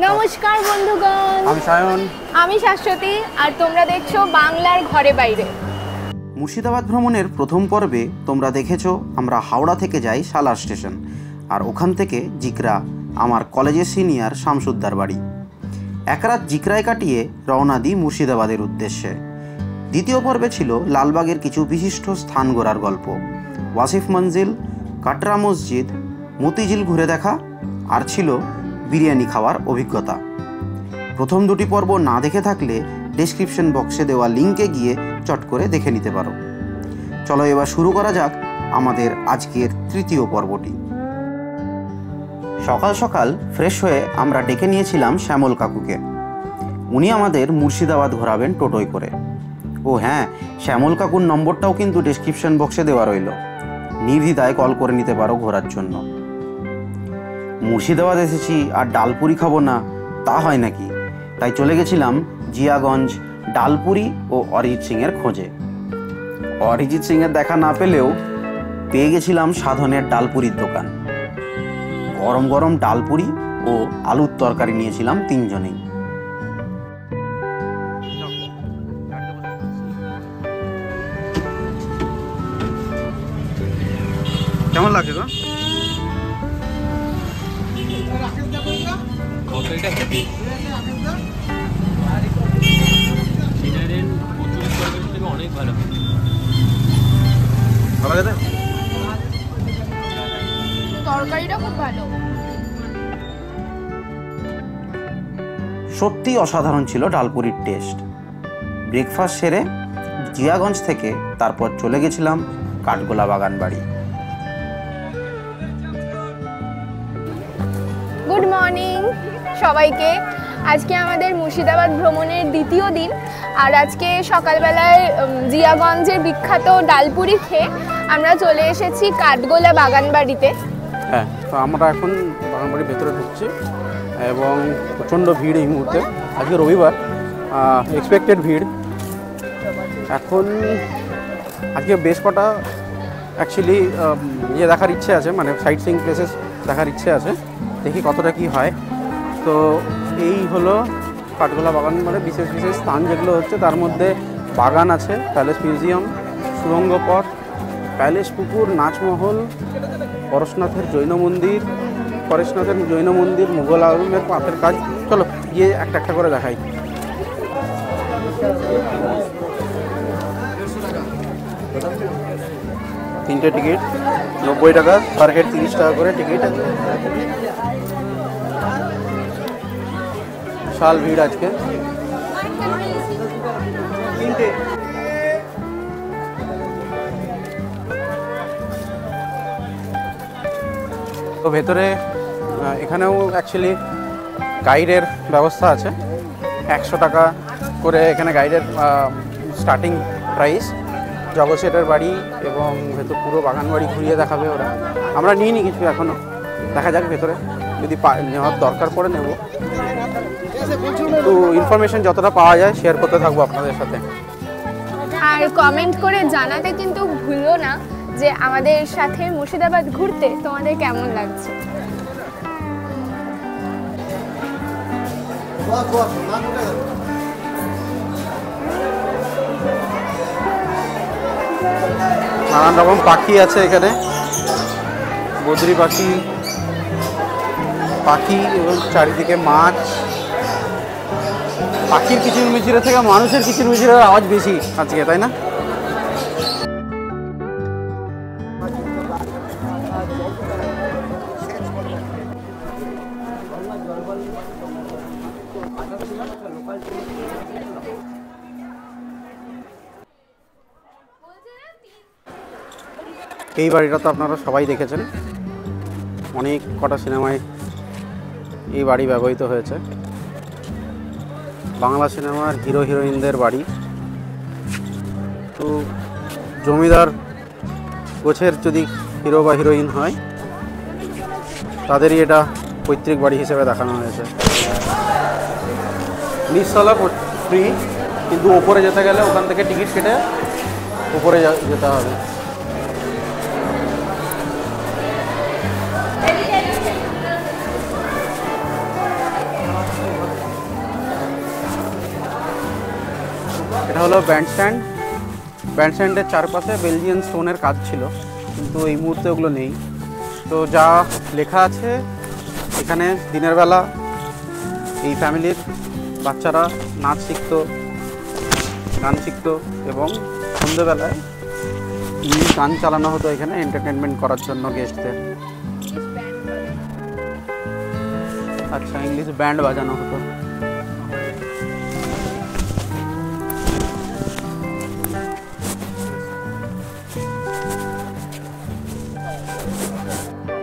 নমস্কার বন্ধুগণ, আমি সায়ন, আমি শাশ্বতী, আর তোমরা দেখছো বাংলার ঘরে বাইরে। মুর্শিদাবাদ ভ্রমণের প্রথম পর্বে তোমরা দেখেছো আমরা হাওড়া থেকে যাই সালার স্টেশন, আর ওখান থেকে জিকরা, আমার কলেজের সিনিয়র শামসুদ্দার বাড়ি। এক রাত জিকরায় কাটিয়ে রওনা দিই মুর্শিদাবাদের উদ্দেশ্যে। দ্বিতীয় পর্বে ছিল লালবাগের কিছু বিশিষ্ট স্থান ঘোরার গল্প, ওয়াসিফ মঞ্জিল, কাটরা মসজিদ, মতিঝিল ঘুরে দেখা, আর ছিল বিরিয়ানি খাওয়ার অভিজ্ঞতা। প্রথম দুটি পর্ব না দেখে থাকলে ডেসক্রিপশন বক্সে দেওয়া লিঙ্কে গিয়ে চট করে দেখে নিতে পারো। চলো এবার শুরু করা যাক আমাদের আজকের তৃতীয় পর্বটি। সকাল সকাল ফ্রেশ হয়ে আমরা ডেকে নিয়েছিলাম শ্যামল কাকুকে। উনি আমাদের মুর্শিদাবাদ ঘোরাবেন টোটোয় করে। ও হ্যাঁ, শ্যামল কাকুর নম্বরটাও কিন্তু ডেসক্রিপশন বক্সে দেওয়া রইল, নির্দ্বিধায় কল করে নিতে পারো ঘোরার জন্য। মুর্শিদাবাদ এসেছি আর ডালপুরি খাবো না তা হয় নাকি, তাই চলে গেছিলাম জিয়াগঞ্জ ডালপুরি ও অরিজিৎ সিংয়ের খোঁজে। অরিজিৎ সিংয়ের দেখা না পেলেও পেয়ে গেছিলাম সাধনের ডালপুরির দোকান। গরম গরম ডালপুরি ও আলুর তরকারি নিয়েছিলাম তিনজনেই। কেমন লাগছে গো? অনেক ভালো তরকারিটা খুব ভালো। সত্যি অসাধারণ ছিল ডালপুরির টেস্ট। ব্রেকফাস্ট সেরে জিয়াগঞ্জ থেকে তারপর চলে গেছিলাম কাঠগোলা বাগান বাড়ি। গুড মর্নিং সবাইকে। আজকে আমাদের মুর্শিদাবাদ ভ্রমণের দ্বিতীয় দিন, আর আজকে সকালবেলায় জিয়াগঞ্জের বিখ্যাত ডালপুরি খেয়ে আমরা চলে এসেছি কাঠগোলা বাগান বাড়িতে। হ্যাঁ, তো আমরা এখন বাগানবাড়ির ভেতরে ঢুকছি এবং প্রচণ্ড ভিড় এই মুহূর্তে। আজকে রবিবার, এক্সপেক্টেড ভিড়। এখন আজকে বেশ কটা অ্যাকচুয়ালি ইয়ে দেখার ইচ্ছে আছে, মানে সাইট সিইং প্লেসেস দেখার ইচ্ছে আছে, দেখি কতটা কি হয়। তো এই হলো কাঠগোলা বাগান, মানে বিশেষ বিশেষ স্থান যেগুলো হচ্ছে, তার মধ্যে বাগান আছে, প্যালেস মিউজিয়াম, সুড়ঙ্গ পথ, প্যালেস পুকুর, নাচমহল, পরশনাথের জৈন মন্দির, মুঘল আলমের পাথের কাজ। চলো গিয়ে একটা একটা করে দেখাই। তিনটে টিকিট 90 টাকা, পার হেড 30 টাকা করে টিকিট। বিশাল ভিড় আজকে। তো ভেতরে এখানেও অ্যাকচুয়ালি গাইডের ব্যবস্থা আছে। 100 টাকা করে এখানে গাইডের স্টার্টিং প্রাইস। জগৎসেটের বাড়ি এবং ভেতর পুরো বাগান বাড়ি ঘুরিয়ে দেখাবে ওরা। আমরা নিইনি কিছু এখনও, দেখা যাক ভেতরে যদি নেওয়ার দরকার পড়ে নেব। তো ইনফরমেশন যতটা পাওয়া যায় শেয়ার করতে থাকবো আপনাদের সাথে। আর কমেন্ট করে জানাতে কিন্তু ভুলো না যে আমাদের সাথে মুর্শিদাবাদ ঘুরতে তোমাদের কেমন লাগছে। নানান রকম পাখি আছে এখানে, বদ্রি পাখি এবং চারিদিকে মাছ। পাখির কিচিরমিচিরে থেকে মানুষের কিচিরমিচিরের আওয়াজ বেশি আজকে, তাই না? এই বাড়িটা তো আপনারা সবাই দেখেছেন, অনেক কটা সিনেমায় এই বাড়ি ব্যবহৃত হয়েছে। বাংলা সিনেমার হিরো হিরোইনদের বাড়ি। তো জমিদার গোছের যদি হিরো বা হিরোইন হয় তাদেরই এটা পৈতৃক বাড়ি হিসেবে দেখানো হয়েছে। নিচতলা ফ্রি, কিন্তু ওপরে যেতে গেলে ওখান থেকে টিকিট কেটে উপরে যেতে হবে। এটা হলো ব্যান্ডস্ট্যান্ড। ব্যান্ডস্ট্যান্ডের চারপাশে বেলজিয়ান স্টোনের কাজ ছিল, কিন্তু এই মুহূর্তে ওগুলো নেই। তো যা লেখা আছে এখানে, দিনের বেলা এই ফ্যামিলির বাচ্চারা নাচ শিখতো, গান শিখতো, এবং সন্ধ্যেবেলায় ইংলিশ গান চালানো হতো এখানে এন্টারটেনমেন্ট করার জন্য গেস্টদের। আচ্ছা, ইংলিশ ব্যান্ড বাজানো হতো।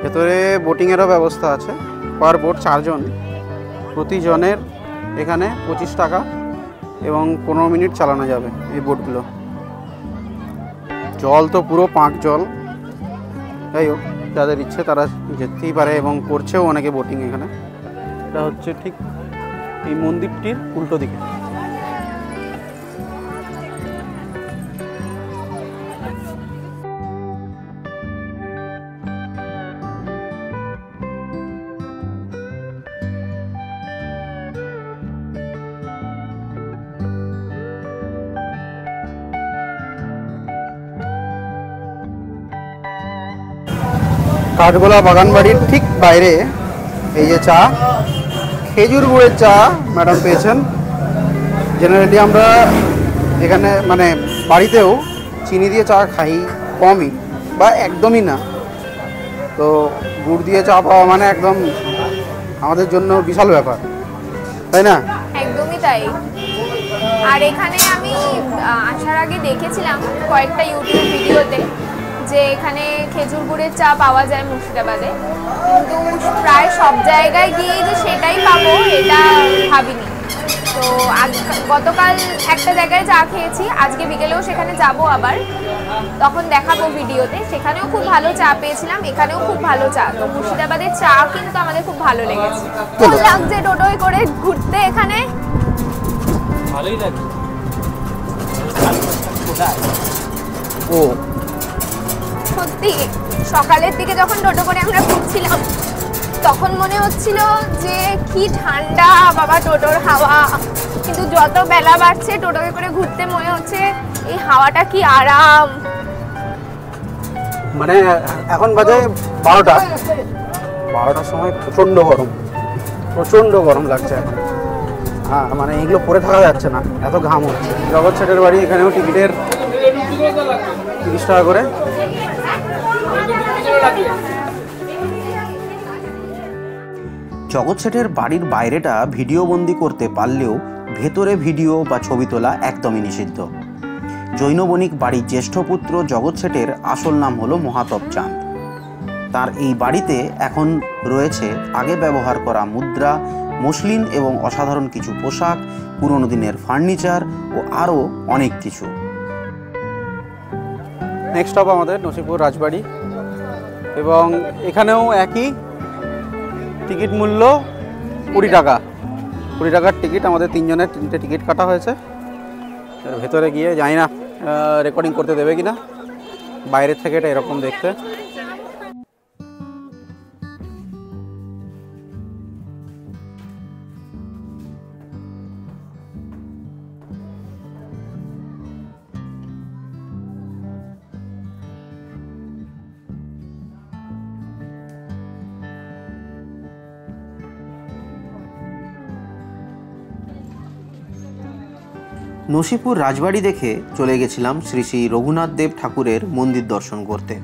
ভেতরে বোটিংয়েরও ব্যবস্থা আছে। পার বোট 4 জন, প্রতিজনের এখানে 25 টাকা, এবং 15 মিনিট চালানো যাবে এই বোটগুলো। জল তো পুরো পাঁক জল। যাই হোক, যাদের ইচ্ছে তারা যেতেই পারে এবং করছেও অনেকে বোটিং এখানে। এটা হচ্ছে ঠিক এই মন্দিরটির উল্টো দিকে। কাঠগোলা বাগান বাড়ির ঠিক বাইরে এই যে চা, খেজুর গুড়ের চা ম্যাডাম পেয়েছেন। জেনারেলি আমরা এখানে মানে বাড়িতেও চিনি দিয়ে চা খাই কমই, বা একদমই না। তো গুড় দিয়ে চা পাওয়া মানে একদম আমাদের জন্য বিশাল ব্যাপার, তাই না? একদমই তাই। আর এখানে আমি আসার আগে দেখেছিলাম কয়েকটা ইউটিউব ভিডিওতে যে এখানে খেজুর গুড়ের চা পাওয়া যায় মুর্শিদাবাদে, কিন্তু প্রায় সব জায়গায় গিয়ে যে সেটাই পাবো এটা ভাবিনি। তো গতকাল একটা জায়গায় চা খেয়েছি, আজকে বিকেলেও সেখানে যাব আবার, তখন দেখাবো ভিডিওতে। সেখানেও খুব ভালো চা পেয়েছিলাম, এখানেও খুব ভালো চা। তো মুর্শিদাবাদের চা কিন্তু আমাদের খুব ভালো লেগেছে। খুব লাগছে টোটোয় করে ঘুরতে এখানে, ভালোই লাগে। ও সত্যি সকালের দিকে যখন টোটো করে আমরা ঘুরছিলাম তখন মনে হচ্ছিল যে কি ঠান্ডা বাবা টোটোর হাওয়া, কিন্তু যত বেলা বাড়ছে টোটোয় করে ঘুরতে মনে হচ্ছে এই হাওয়াটা কি আরাম। মানে এখন বাজে 12টার সময় প্রচণ্ড গরম লাগছে এখন। হ্যাঁ, মানে এইগুলো পরে থাকা যাচ্ছে না, এত ঘাম হচ্ছে। জগৎ শেঠের বাড়ি, এখানেও টিকিটের 30 টাকা করে। জগৎ শেঠের বাড়ির বাইরেটা ভিডিও বন্দি করতে পারলেও ভেতরে ভিডিও বা ছবি তোলা একদমই নিষিদ্ধ। জৈন বণিক বাড়ির জ্যেষ্ঠ পুত্র জগৎ শেঠের আসল নাম হলো মহাতব চাঁদ। তার এই বাড়িতে এখন রয়েছে আগে ব্যবহার করা মুদ্রা, মসলিন এবং অসাধারণ কিছু পোশাক, পুরনো দিনের ফার্নিচার ও আরও অনেক কিছু। নেক্সট স্টপ আমাদের নসিপুর রাজবাড়ি, এবং এখানেও একই টিকিট মূল্য 20 টাকা। 20 টাকার টিকিট, আমাদের 3 জনের 3টে টিকিট কাটা হয়েছে। ভেতরে গিয়ে জানি না রেকর্ডিং করতে দেবে কিনা, বাইরের থেকে এটা এরকম দেখতে। নসিপুর রাজবাড়ি দেখে চলে গেছিলাম শ্রী শ্রী রঘুনাথ দেব ঠাকুরের মন্দির দর্শন করতে।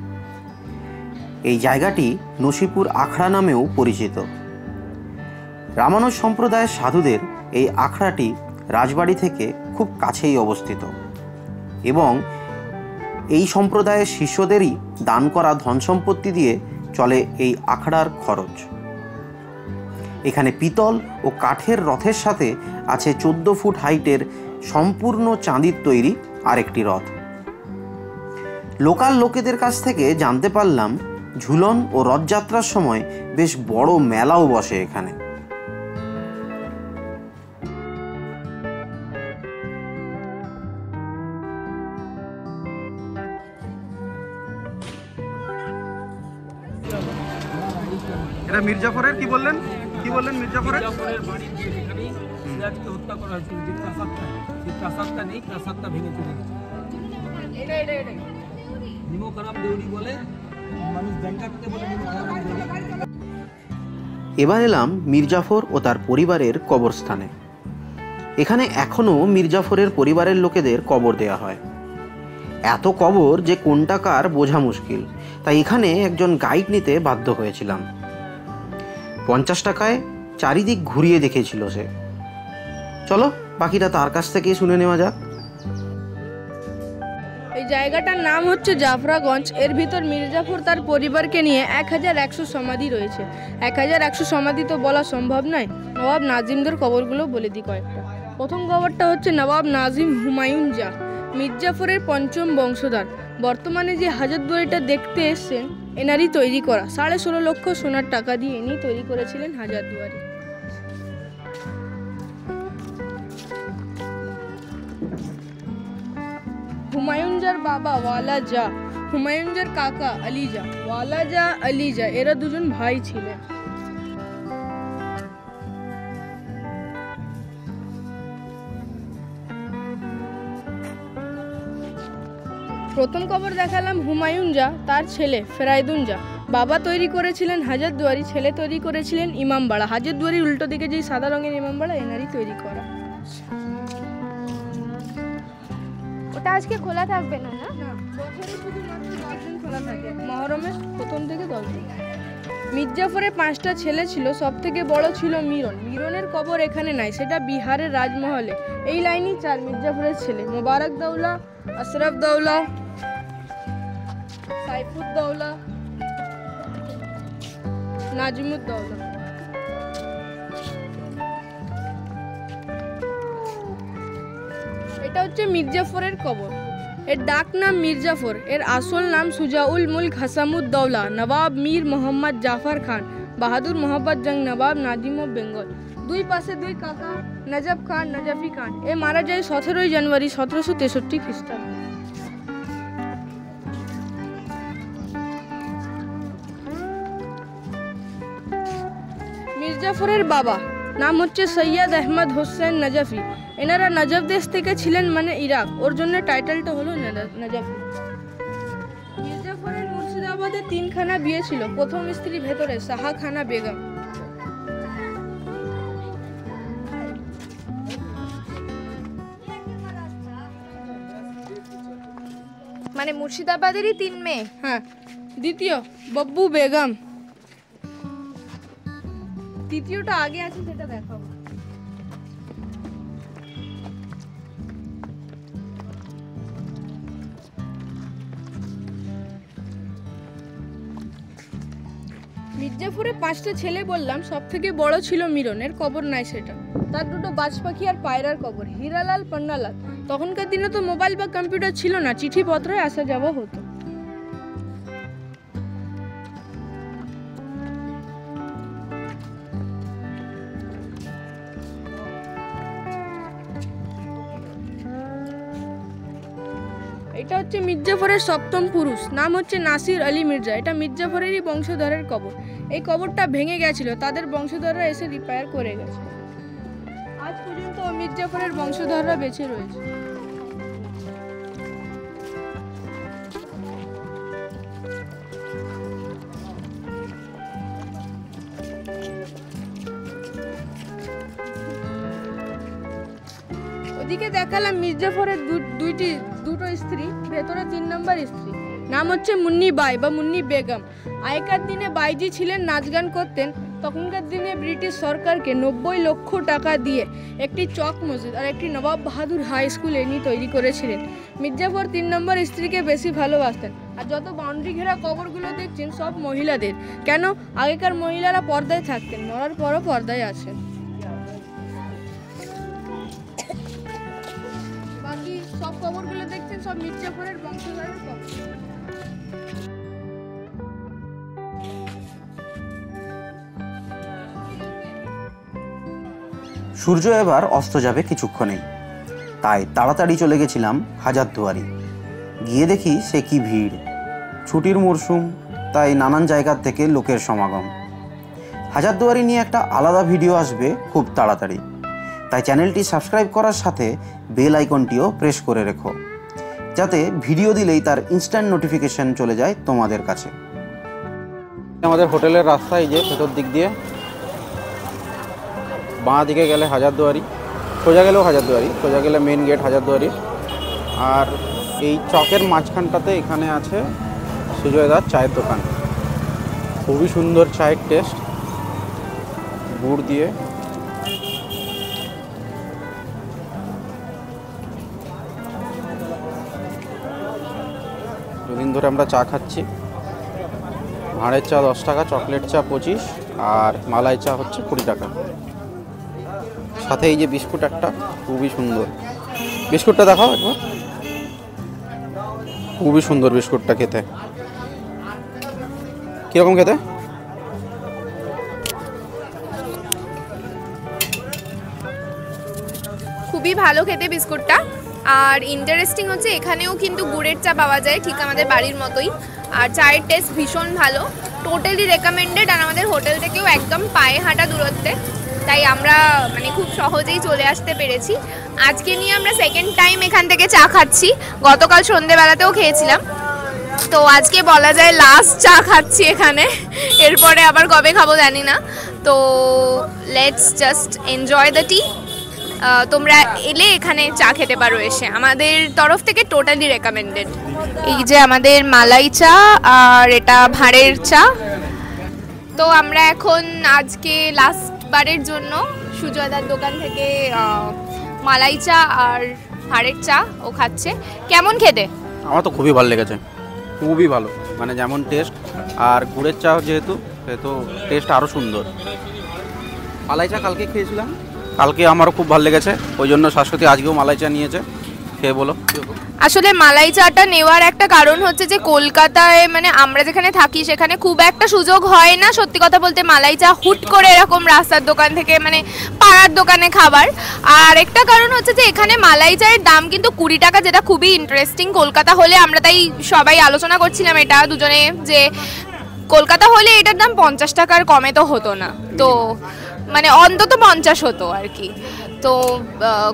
এই জায়গাটি নসিপুর আখড়া নামেও পরিচিত। রামানুজ সম্প্রদায়ের সাধুদের এই আখড়াটি রাজবাড়ি থেকে খুব কাছেই অবস্থিত, এবং এই সম্প্রদায়ের শিষ্যদেরই দান করা ধন সম্পত্তি দিয়ে চলে এই আখড়ার খরচ। এখানে পিতল ও কাঠের রথের সাথে আছে 14 ফুট হাইটের সম্পূর্ণ চাঁদির তৈরি আরেকটি রথ। লোকাল লোকেদের কাছ থেকে জানতে পারলাম ঝুলন ও রথযাত্রার সময় বেশ বড় মেলাও বসে এখানে। এটা মির্জাফরের কি বললেন? কি বললেন মির্জাপুরে? মির্জাপুরের বাড়ির যে যেখানেই সিরাজকে হত্যা করা হয়েছিল, যে প্রাসাদটা, সেই প্রাসাদটা নেই, প্রাসাদটা ভেঙে চলে গেছে। নিমো কারাম দেউরি বলে মানুষ ব্যাংককে বলে নিমো কারাম দেউরি। এবার এলাম মির্জাফর ও তার পরিবারের কবরস্থানে। এখানে এখনও মির্জাফরের পরিবারের লোকেদের কবর দেয়া হয়। এত কবর যে কোনটা কার বোঝা মুশকিল, তাই এখানে একজন গাইড নিতে বাধ্য হয়েছিলাম। 50 টাকায় চারিদিক ঘুরিয়ে দেখেছিল সে। চলো বাকিটা তার কাছ থেকেই শুনে নেওয়া যাক। এই জায়গাটার নাম হচ্ছে জাফরাগঞ্জ। এর ভিতর মির্জাফর তার পরিবারকে নিয়ে 1100 সমাধি রয়েছে। 1100 সমাধি তো বলা সম্ভব নয়, নবাব নাজিমদের কবরগুলো বলে দিই কয়েকটা। প্রথম কবরটা হচ্ছে নবাব নাজিম হুমায়ুন জাহ, মির্জাফরের 5ম বংশধর। বর্তমানে যে হাজারদুয়ারিটা দেখতে এসছেন এনারই তৈরি করা। 16.5 লক্ষ সোনার টাকা দিয়ে ইনি তৈরি করেছিলেন হাজারদুয়ারি। হুমায়ুন জাহর বাবা ওয়ালা জাহ, হুমায়ুন জাহর কাকা আলী জাহ। ওয়ালা জাহ, আলী জাহ এরা দুজন ভাই ছিলেন। প্রথম কবর দেখালাম হুমায়ুন জাহ, তার ছেলে ফেরাইদুন জাহ। বাবা তৈরি করেছিলেন হাজারদুয়ারি, ছেলে তৈরি করেছিলেন ইমামবাড়া। হাজারদুয়ারির উল্টো দিকে যে সাদা রঙের ইমামবাড়া এনারই তৈরি করা। ওটা আজকে খোলা থাকবে না? বছরে শুধুমাত্র 10 দিন খোলা থাকে, মহরমের প্রথম থেকে 10 দিন। মির্জাফরের 5টা ছেলে ছিল, সব থেকে বড় ছিল মিরন। মিরনের কবর এখানে নাই, সেটা বিহারের রাজমহলে। এই লাইনই 4 মির্জাফরের ছেলে: মোবারক দৌলা, আশরাফ দৌলা, সাইফুদ্দৌলা, নাজিমুদ্দৌলা। এটা হচ্ছে মির্জাফরের কবর। এর ডাক নাম মির্জাফর, এর আসল নাম সুজাউল মুলক হাসামুদ্দৌলা, নবাব মীর মোহাম্মদ জাফর খান, বাহাদুর মোহাম্মদ জং, নবাব নাজিম অফ বেঙ্গল। দুই পাশে 2 কাকা, নজফ খান, নজফি খান। এ মারা যায় 17 জানুয়ারি 1763 খ্রিস্টাব্দে। মির্জাফরের বাবা নাম হচ্ছে সৈয়দ আহমদ হোসেন নজফি। এনারা নজফ দেশ থেকে ছিলেন, মানে ইরাক, ওর জন্য টাইটেলটা হলো নজফি। মির্জাফরের মুর্শিদাবাদে 3খানা বিয়ে ছিল। প্রথম স্ত্রী ভেতরে শাহখানা বেগম। মানে মুর্শিদাবাদেরই 3 মেয়ে? হ্যাঁ। দ্বিতীয় বব্বু বেগম। তৃতীয়টা আগে আছে, সেটা দেখাবো। মির্জাফরের 5টা ছেলে বললাম, সব থেকে বড় ছিল মিরনের কবর নাই সেটা। তার 2টো বাজ পাখি আর পায়রার কবর। হীরালাল, পন্নালাল। তখনকার দিনে তো মোবাইল বা কম্পিউটার ছিল না, চিঠিপত্রে আসা যাওয়া হতো। এটা হচ্ছে মির্জাফরের 7ম পুরুষ, নাম হচ্ছে নাসির আলী মির্জা। এটা মির্জাফরেরই বংশধরের কবর। এই কবরটা ভেঙে গেছিল, তাদের বংশধররা এসে রিপেয়ার করে গেছে। আজ পর্যন্ত মির্জাফরের বংশধররা বেঁচে রয়েছে। ওদিকে দেখালাম মির্জাফরের দুটো স্ত্রী, ভেতরে 3 নম্বর স্ত্রী, নাম হচ্ছে মুন্নি বাই বা মুন্নি বেগম। আগেকার দিনে বাইজি ছিলেন, নাচ গান করতেন। তখনকার দিনে ব্রিটিশ সরকারকে 90 লক্ষ টাকা দিয়ে একটি চক মসজিদ আর একটি নবাব বাহাদুর হাই স্কুল ইনি তৈরি করেছিলেন। মির্জাফর 3 নম্বর স্ত্রীকে বেশি ভালোবাসতেন। আর যত বাউন্ডারি ঘেরা কবরগুলো দেখছেন সব মহিলাদের। কেন? আগেকার মহিলারা পর্দায় থাকতেন, মরার পরও পর্দায় আছেন। বাকি সব কবরগুলো দেখছেন সব মির্জাফরের বংশধরের কবর। সূর্য এবার অস্ত যাবে কিছুক্ষণেই, তাই তাড়াতাড়ি চলে গেছিলাম হাজারদুয়ারি। গিয়ে দেখি সে কি ভিড়। ছুটির মরশুম, তাই নানান জায়গার থেকে লোকের সমাগম। হাজারদুয়ারি নিয়ে একটা আলাদা ভিডিও আসবে খুব তাড়াতাড়ি, তাই চ্যানেলটি সাবস্ক্রাইব করার সাথে বেল আইকনটিও প্রেস করে রেখো, যাতে ভিডিও দিলেই তার ইনস্ট্যান্ট নোটিফিকেশন চলে যায় তোমাদের কাছে। আমাদের হোটেলের রাস্তা এই যে ভেতর দিক দিয়ে, বাঁ দিকে গেলে হাজারদুয়ারি, সোজা গেলেও হাজারদুয়ারি, সোজা গেলে মেন গেট হাজারদুয়ারি। আর এই চকের মাঝখানটাতে এখানে আছে সুজয়দার চায়ের দোকান। খুবই সুন্দর চায়ের টেস্ট, গুড় দিয়ে। দুদিন ধরে আমরা চা খাচ্ছি। ভাঁড়ের চা 10 টাকা, চকলেট চা 25, আর মালাই চা হচ্ছে 20 টাকা। সাথে এই যে বিস্কুট একটা, খুবই সুন্দর। বিস্কুটটা দেখাও একবার, খুবই সুন্দর বিস্কুটটা খেতে। কীরকম খেতে? খুবই ভালো খেতে বিস্কুটটা। আর ইন্টারেস্টিং হচ্ছে এখানেও কিন্তু গুড়ের চা পাওয়া যায় ঠিক আমাদের বাড়ির মতোই। আর চায়ের টেস্ট ভীষণ ভালো, টোটালি রেকমেন্ডেড। আর আমাদের হোটেল থেকেও একদম পায়ে হাঁটা দূরত্বে, তাই আমরা মানে খুব সহজেই চলে আসতে পেরেছি। আজকে নিয়ে আমরা সেকেন্ড টাইম এখান থেকে চা খাচ্ছি, গতকাল সন্ধেবেলাতেও খেয়েছিলাম, তো আজকে বলা যায় লাস্ট চা খাচ্ছি এখানে। এরপরে আবার কবে খাবো জানি না। তো লেটস জাস্ট এনজয় দ্য টি। তোমরা এলে এখানে চা খেতে পারো এসে, আমাদের তরফ থেকে টোটালি রেকমেন্ডেড। এই যে আমাদের মালাই চা আর এটা ভাঁড়ের চা। তো আমরা এখন আজকে লাস্ট বারের জন্য সুজয়দার দোকান থেকে মালাই চা আর ভাঁড়ের চা ও খাচ্ছে। কেমন খেতে? আমার তো খুবই ভালো লেগেছে, খুবই ভালো, মানে যেমন টেস্ট, আর গুড়ের চা যেহেতু সেহেতু টেস্ট আরও সুন্দর। মালাই চা কালকে খেয়েছিলাম, কালকে আমারও খুব ভালো লেগেছে, ওই জন্য শাশ্বতী আজকেও মালাই চা নিয়েছে। খেয়ে বলো। আসলে মালাই চাটা নেওয়ার একটা কারণ হচ্ছে যে কলকাতায় মানে আমরা যেখানে থাকি সেখানে খুব একটা সুযোগ হয় না সত্যি কথা বলতে মালাই চা হুট করে এরকম রাস্তার দোকান থেকে মানে পাড়ার দোকানে খাবার। আর একটা কারণ হচ্ছে যে এখানে মালাই চায়ের দাম কিন্তু 20 টাকা, যেটা খুবই ইন্টারেস্টিং। কলকাতা হলে আমরা তাই সবাই আলোচনা করছিলাম এটা দুজনে, যে কলকাতা হলে এটার দাম 50 টাকার কমে তো হতো না, তো মানে অন্তত 50 হতো আর কি। তো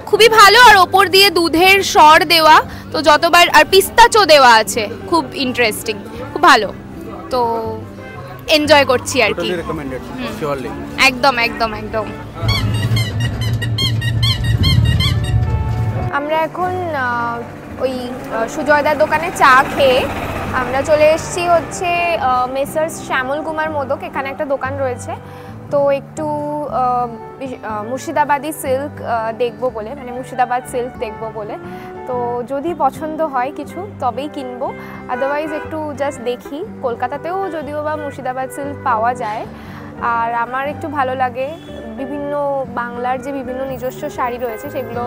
খুবই ভালো। আর ওপর দিয়ে দুধের সর দেওয়া, তো যতবার, আর পিস্তাচো দেওয়া আছে, খুব ইন্টারেস্টিং, খুব ভালো। তো এনজয় করছি আর কি। একদম একদম একদম। আমরা এখন ওই সুজয়দার দোকানে চা খেয়ে আমরা চলে এসেছি হচ্ছে মেসার্স শ্যামল কুমার মোদক, এখানে একটা দোকান রয়েছে। তো একটু মুর্শিদাবাদি সিল্ক দেখবো বলে, মানে মুর্শিদাবাদ সিল্ক দেখবো বলে, তো যদি পছন্দ হয় কিছু তবেই কিনবো, আদারওয়াইজ একটু জাস্ট দেখি। কলকাতাতেও যদিও বা মুর্শিদাবাদ সিল্ক পাওয়া যায়। আর আমার একটু ভালো লাগে বিভিন্ন বাংলার যে বিভিন্ন নিজস্ব শাড়ি রয়েছে সেগুলো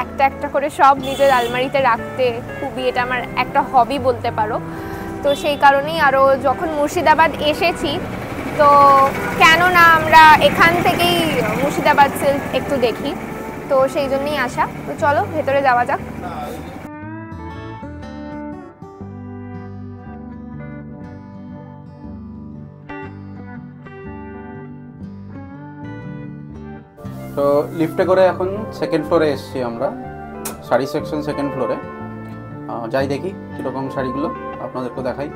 একটা একটা করে সব নিজের আলমারিতে রাখতে, খুবই এটা আমার একটা হবি বলতে পারো। তো সেই কারণেই আরও যখন মুর্শিদাবাদ এসেছি তো কেন না আমরা এখান থেকেই মুর্শিদাবাদ সিল্ক একটু দেখি, তো সেই জন্যই আসা। তো চলো ভেতরে যাওয়া যাক। তো লিফটে করে এখন সেকেন্ড ফ্লোরে এসেছি আমরা, শাড়ি সেকশন সেকেন্ড ফ্লোরে। যাই দেখি কীরকম শাড়িগুলো আপনাদেরকে দেখাই।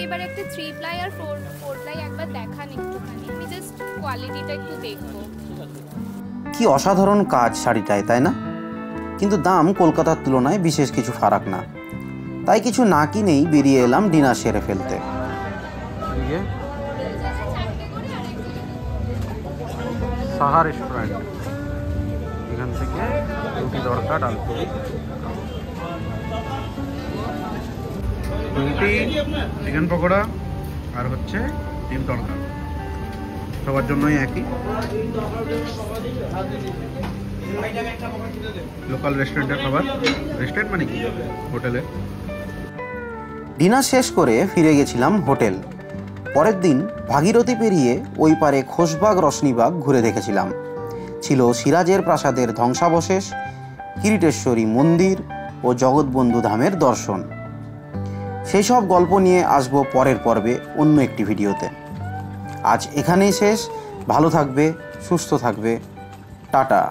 এবারে একটা 3 প্লাই আর 4 প্লাই একবার দেখান একটুখানি, আমি জাস্ট কোয়ালিটিটা একটু দেখবো। কি অসাধারণ কাজ শাড়িটায়, তাই না? কিন্তু দাম কলকাতার তুলনায় বিশেষ কিছু ফারাক না, তাই কিছু না কিনেই বেরিয়ে এলাম ডিনার সেরে ফেলতে। সাহা রেস্টুরেন্ট, এখান থেকে রুটি তড়কা ডালপুরি। রুটি, চিকেন পকোড়া আর হচ্ছে ডিম তড়কা, সবার জন্যই একই। লোকাল রেস্টুরেন্টের খাবার, রেস্টুরেন্ট মানে কি হোটেলে। ডিনার শেষ করে ফিরে গেছিলাম হোটেল। পরের দিন ভাগীরথী পেরিয়ে ওই পারে খোশবাগ রশনিবাগ ঘুরে দেখেছিলাম। ছিল সিরাজের প্রাসাদের ধ্বংসাবশেষ, কিরিটেশ্বরী মন্দির ও জগৎবন্ধু ধামের দর্শন। সেই সব গল্প নিয়ে আসবো পরের পর্বে অন্য একটি ভিডিওতে। আজ এখানেই শেষ। ভালো থাকবে, সুস্থ থাকবে, টাটা।